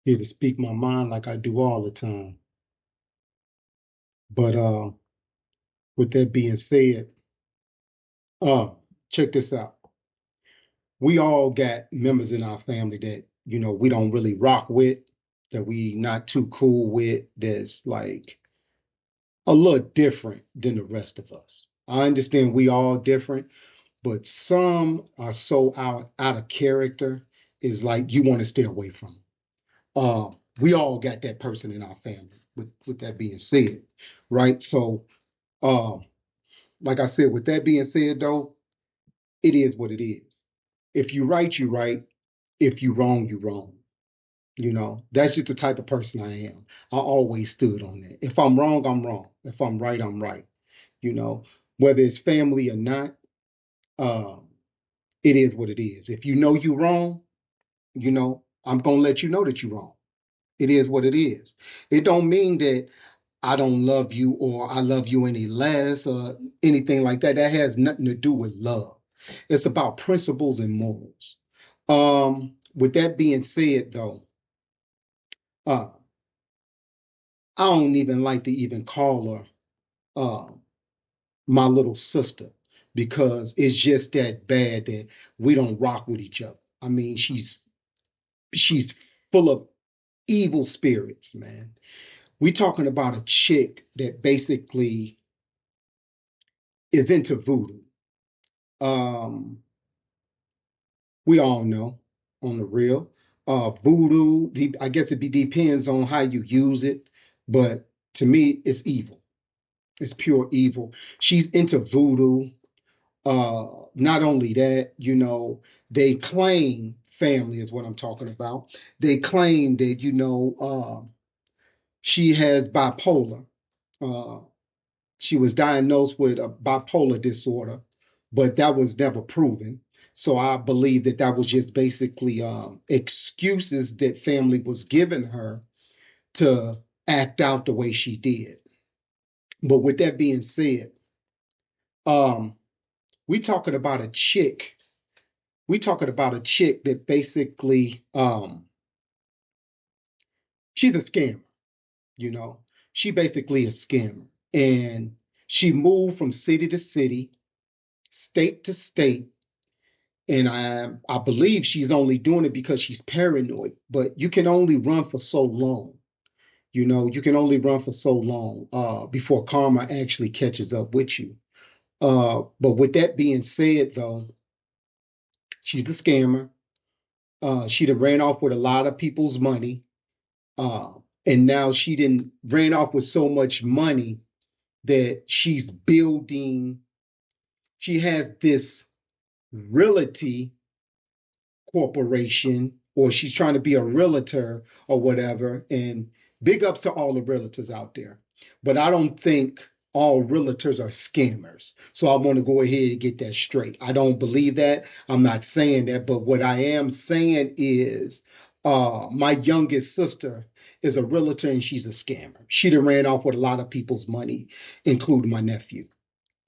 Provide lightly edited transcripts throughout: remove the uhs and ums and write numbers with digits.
here to speak my mind like I do all the time. But with that being said, uh, check this out. We all got members in our family that, we don't really rock with, that we not too cool with, that's like a little different than the rest of us. I understand we all different, but some are so out of character, is like you want to stay away from them. We all got that person in our family. With that being said, right? So, uh, like I said, with that being said, though, it is what it is. If you right, you right. If you wrong, you wrong. That's just the type of person I am. I always stood on that. If I'm wrong, I'm wrong. If I'm right, I'm right. You know, whether it's family or not, uh, it is what it is. If you know you're wrong, I'm gonna let you know that you're wrong. It is what it is. It don't mean that I don't love you or I love you any less or anything like that. That has nothing to do with love. It's about principles and morals. With that being said, though, uh, I don't even like to even call her uh, my little sister because it's just that bad that we don't rock with each other. I mean, she's full of evil spirits, man. We talking about a chick that basically is into voodoo. Um, we all know on the real. Voodoo, I guess depends on how you use it, but to me, it's evil. It's pure evil. She's into voodoo. Not only that, they claim family is what I'm talking about. They claim that, she has bipolar. Uh, she was diagnosed with a bipolar disorder, but that was never proven. So I believe that that was just basically excuses that family was giving her to act out the way she did. But with that being said, um, we talking about a chick. We talking about a chick that basically she's a scammer. You know, she basically a scammer, and she moved from city to city, state to state. And I believe she's only doing it because she's paranoid. But you can only run for so long. You can only run for so long before karma actually catches up with you. But with that being said, though, she's a scammer. She done ran off with a lot of people's money. Uh, and now she didn't ran off with so much money that she's building. She has this realty corporation, or she's trying to be a realtor or whatever. And big ups to all the realtors out there. But I don't think all realtors are scammers. So I want to go ahead and get that straight. I don't believe that. I'm not saying that. But what I am saying is my youngest sister is a realtor and she's a scammer. She done ran off with a lot of people's money, including my nephew.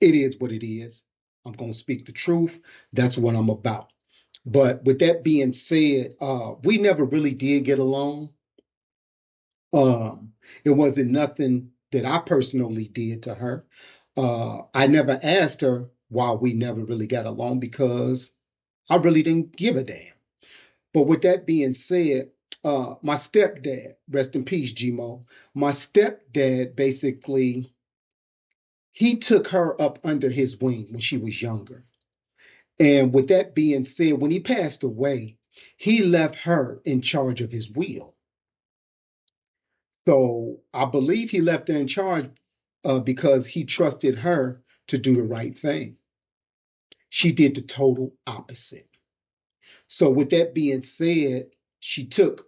It is what it is. I'm going to speak the truth. That's what I'm about. But with that being said, we never really did get along. It wasn't nothing that I personally did to her. I never asked her why we never really got along because I really didn't give a damn. But with that being said, my stepdad, rest in peace, Gmo, my stepdad basically, he took her up under his wing when she was younger. And with that being said, when he passed away, he left her in charge of his will. So I believe he left her in charge because he trusted her to do the right thing. She did the total opposite. So with that being said, she took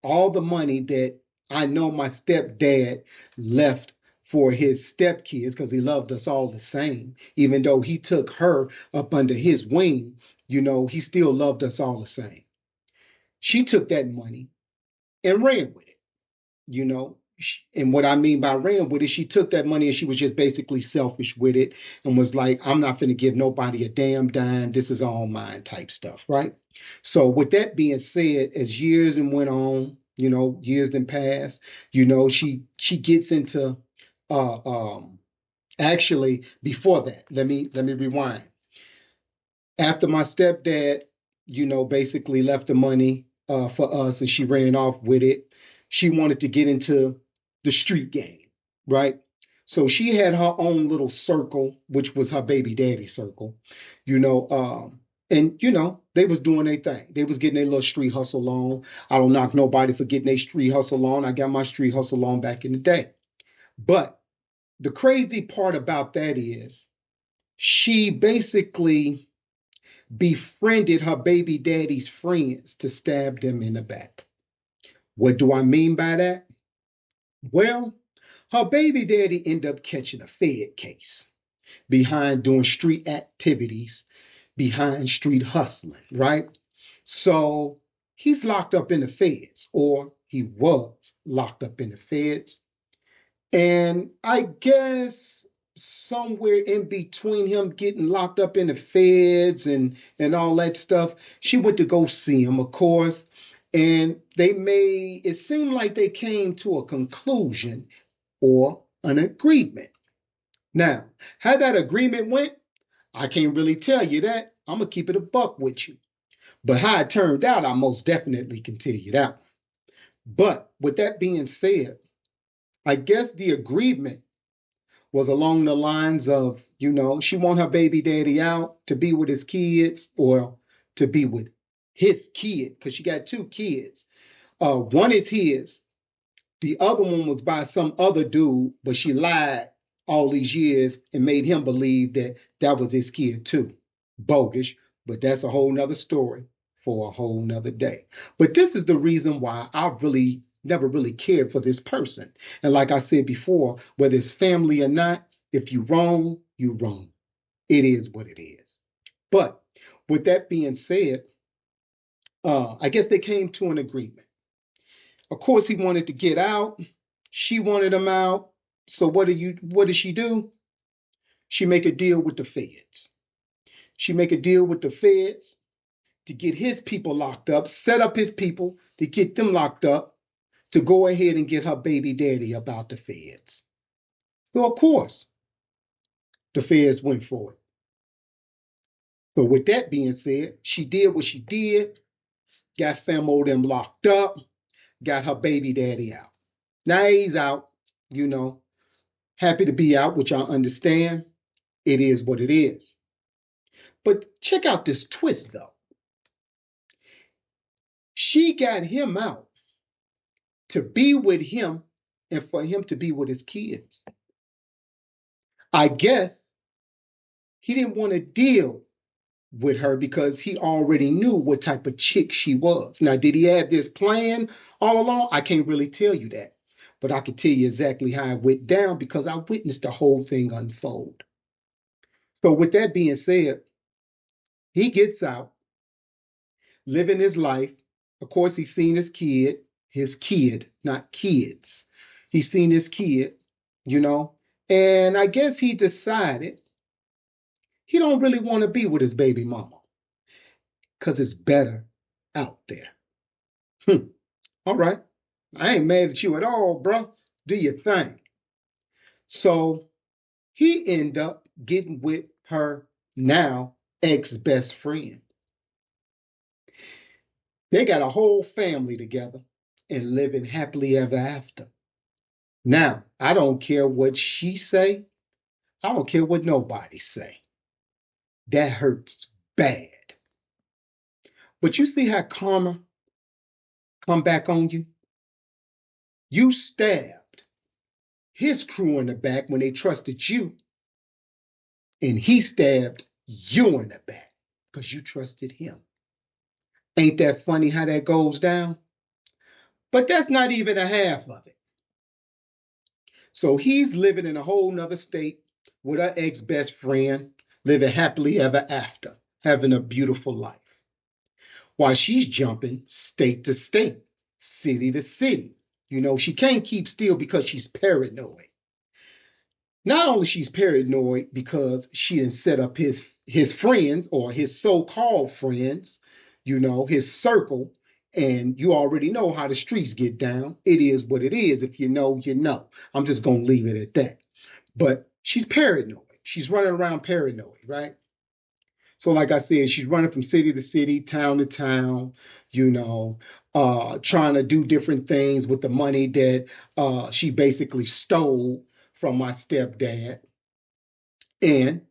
all the money that I know my stepdad left for his stepkids because he loved us all the same. Even though he took her up under his wing, he still loved us all the same. She took that money and ran with it, you know. And what I mean by ran with it, she took that money and she was just basically selfish with it and was like, I'm not going to give nobody a damn dime. This is all mine type stuff, right? So with that being said, as years and went on, years then pass. She gets into uh actually before that, let me rewind. After my stepdad, basically left the money for us and she ran off with it, she wanted to get into the street game, right? So she had her own little circle, which was her baby daddy circle, you know. And they was doing their thing. They was getting their little street hustle on. I don't knock nobody for getting their street hustle on. I got my street hustle on back in the day. But the crazy part about that is she basically befriended her baby daddy's friends to stab them in the back. What do I mean by that? Well, her baby daddy ended up catching a Fed case behind doing street activities, behind street hustling, right? So he's locked up in the feds, or he was locked up in the feds. And I guess somewhere in between him getting locked up in the feds and all that stuff, she went to go see him, of course. And it seemed like they came to a conclusion or an agreement. Now, how that agreement went, I can't really tell you that. I'm going to keep it a buck with you. But how it turned out, I most definitely can tell you that. But with that being said, I guess the agreement was along the lines of, she want her baby daddy out to be with his kids or to be with his kid, because she got two kids. One is his. The other one was by some other dude, but she lied all these years and made him believe that that was his kid too. Bogus, but that's a whole nother story for a whole nother day. But this is the reason why I really never really cared for this person. And like I said before, whether it's family or not, if you wrong, you wrong. It is what it is. But with that being said, I guess they came to an agreement. Of course, he wanted to get out. She wanted him out. So what did she do? She make a deal with the feds. She make a deal with the feds to get his people locked up, set up his people to get them locked up, to go ahead and get her baby daddy about the feds. So of course, the feds went for it. So with that being said, she did what she did, got Famo them locked up, got her baby daddy out. Now he's out, happy to be out, which I understand. It is what it is. But check out this twist though. She got him out to be with him and for him to be with his kids. I guess he didn't want to deal with her because he already knew what type of chick she was. Now, did he have this plan all along? I can't really tell you that. But I can tell you exactly how it went down because I witnessed the whole thing unfold. So with that being said, he gets out, living his life. Of course, he's seen his kid, not kids. He's seen his kid, and I guess he decided he don't really want to be with his baby mama because it's better out there. All right. I ain't mad at you at all, bro. Do your thing. So he ended up getting with her now ex-best friend. They got a whole family together and living happily ever after. Now, I don't care what she say. I don't care what nobody say. That hurts bad. But you see how karma come back on you? You stabbed his crew in the back when they trusted you, and he stabbed you in the back because you trusted him. Ain't that funny how that goes down? But that's not even a half of it. So he's living in a whole nother state with her ex-best friend, living happily ever after, having a beautiful life. While she's jumping state to state, city to city. She can't keep still because she's paranoid. Not only she's paranoid because she didn't set up his friends or his so-called friends, his circle, And you already know how the streets get down. It is what it is. If you know, you know. I'm just going to leave it at that. But she's paranoid. She's running around paranoid, right? So, like I said, she's running from city to city, town to town, trying to do different things with the money that she basically stole from my stepdad and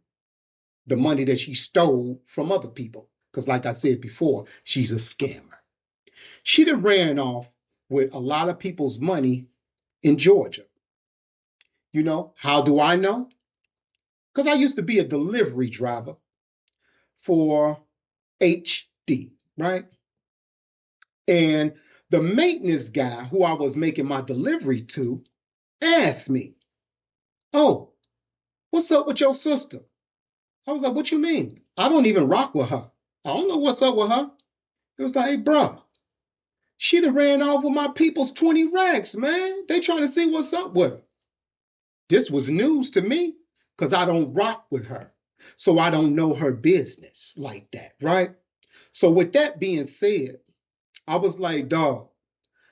the money that she stole from other people. Because, like I said before, she's a scammer. She done ran off with a lot of people's money in Georgia. How do I know? Because I used to be a delivery driver for HD, right? And the maintenance guy who I was making my delivery to asked me, "Oh, what's up with your sister?" I was like, "What you mean? I don't even rock with her. I don't know what's up with her." It was like, "Hey, bro, she done ran off with my people's 20 racks, man. They trying to see what's up with her." This was news to me because I don't rock with her. So I don't know her business like that, right? So with that being said, I was like, dog,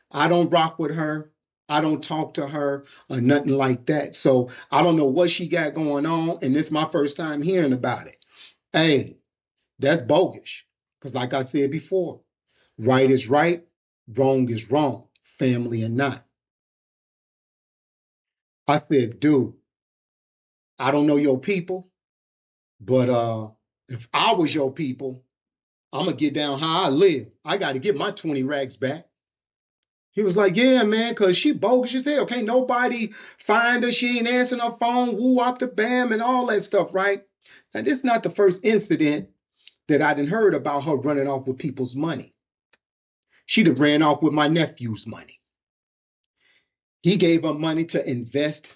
I don't rock with her. I don't talk to her or nothing like that. So I don't know what she got going on. And this is my first time hearing about it. Hey, that's bogus. Because like I said before, right is right, wrong is wrong, family or not. I said, dude, I don't know your people, but if I was your people, I'm going to get down how I live. I got to get my 20 racks back. He was like, yeah, man, because she bogus as hell. Can't nobody find her. She ain't answering her phone, woo up the bam, and all that stuff, right? Now, this is not the first incident that I done heard about her running off with people's money. She'd have ran off with my nephew's money. He gave her money to invest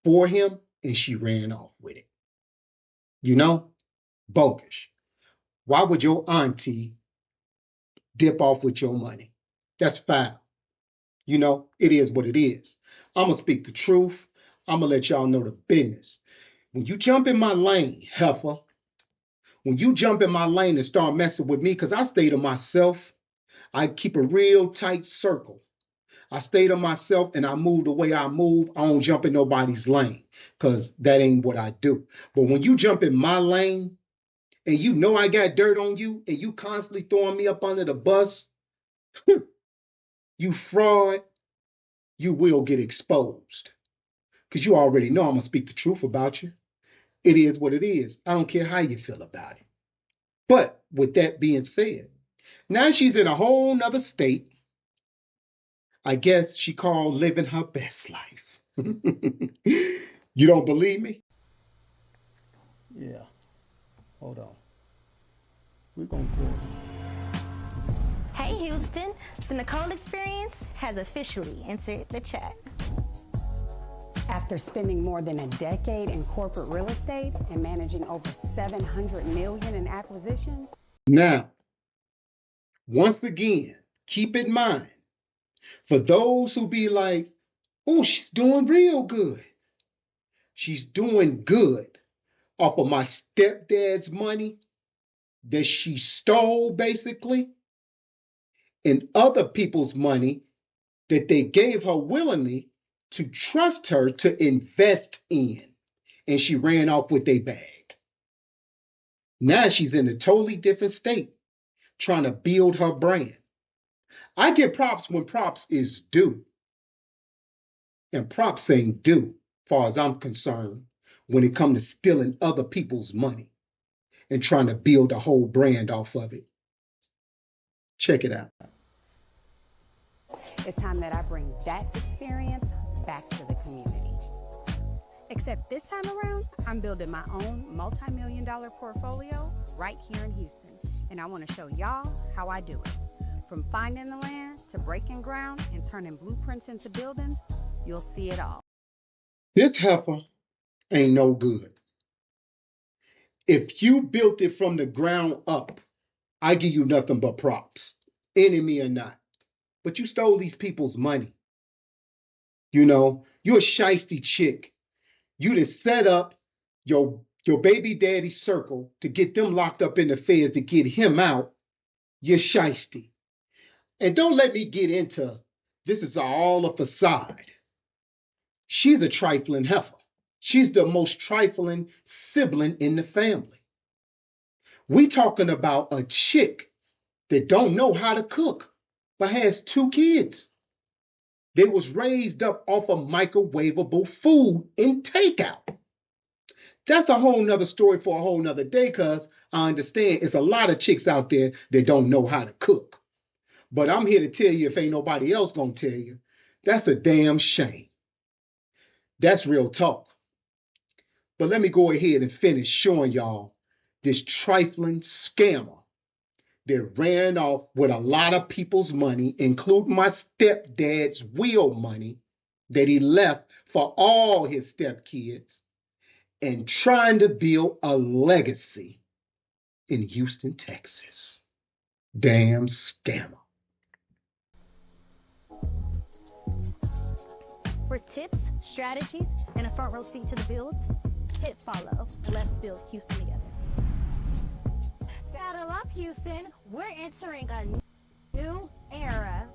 for him, and she ran off with it. Bogus. Why would your auntie dip off with your money? That's foul. It is what it is. I'm going to speak the truth. I'm going to let y'all know the business. When you jump in my lane, heifer, when you jump in my lane and start messing with me, because I stay to myself, I keep a real tight circle. I stay to myself and I move the way I move. I don't jump in nobody's lane because that ain't what I do. But when you jump in my lane and you know I got dirt on you and you constantly throwing me up under the bus, you fraud, you will get exposed. Because you already know I'm going to speak the truth about you. It is what it is. I don't care how you feel about it. But with that being said, now she's in a whole nother state. I guess she called living her best life. You don't believe me? Yeah. Hold on. We're going to go. Hey Houston, the Nicole Experience has officially entered the chat. After spending more than a decade in corporate real estate and managing over $700 million in acquisitions. Now, once again, keep in mind, for those who be like, oh, she's doing real good. She's doing good off of my stepdad's money that she stole, basically, and other people's money that they gave her willingly to trust her to invest in. And she ran off with their bag. Now she's in a totally different state, trying to build her brand. I get props when props is due. And props ain't due, as far as I'm concerned, when it comes to stealing other people's money and trying to build a whole brand off of it. Check it out. It's time that I bring that experience back to the community. Except this time around, I'm building my own multi-million-dollar portfolio right here in Houston. And I want to show y'all how I do it. From finding the land to breaking ground and turning blueprints into buildings, you'll see it all. This heifer ain't no good. If you built it from the ground up, I give you nothing but props, enemy or not. But you stole these people's money. You're a shiesty chick. You just set up your baby daddy's circle to get them locked up in the feds to get him out. You're shiesty. And don't let me get into this is all a facade. She's a trifling heifer. She's the most trifling sibling in the family. We talking about a chick that don't know how to cook, but has 2 kids. They was raised up off of microwavable food and takeout. That's a whole nother story for a whole nother day, cause I understand it's a lot of chicks out there that don't know how to cook. But I'm here to tell you, if ain't nobody else gonna tell you, that's a damn shame. That's real talk. But let me go ahead and finish showing y'all this trifling scammer that ran off with a lot of people's money, including my stepdad's will money that he left for all his stepkids, and trying to build a legacy in Houston, Texas. Damn scammer. For tips, strategies, and a front row seat to the build, hit follow and let's build Houston together. Saddle up, Houston. We're entering a new era.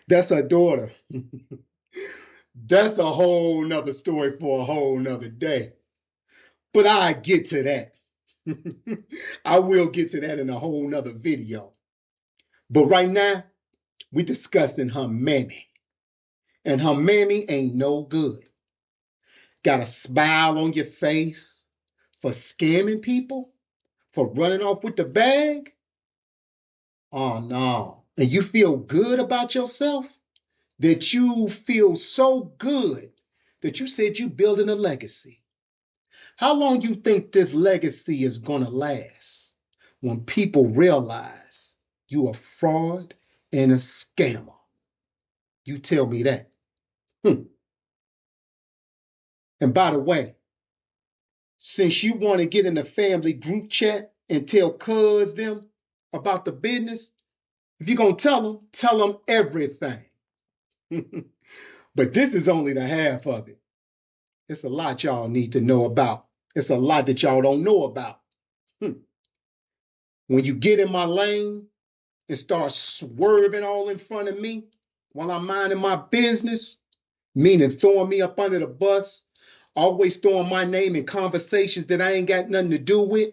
That's her daughter. That's a whole nother story for a whole nother day. But I get to that. I will get to that in a whole nother video. But right now, we discussing her mammy. And her mammy ain't no good. Got a smile on your face for scamming people? For running off with the bag? Oh no. And you feel good about yourself? That you feel so good that you said you building a legacy. How long you think this legacy is gonna last when people realize you a fraud and a scammer? You tell me that. And by the way, since you want to get in the family group chat and tell cuz them about the business, if you're going to tell them everything. But this is only the half of it. It's a lot y'all need to know about. It's a lot that y'all don't know about. When you get in my lane and start swerving all in front of me while I'm minding my business, meaning throwing me up under the bus, always throwing my name in conversations that I ain't got nothing to do with,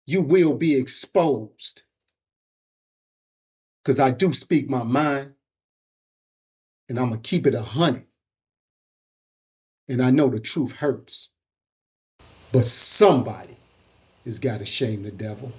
you will be exposed. Because I do speak my mind, and I'm going to keep it 100. And I know the truth hurts. But somebody has got to shame the devil.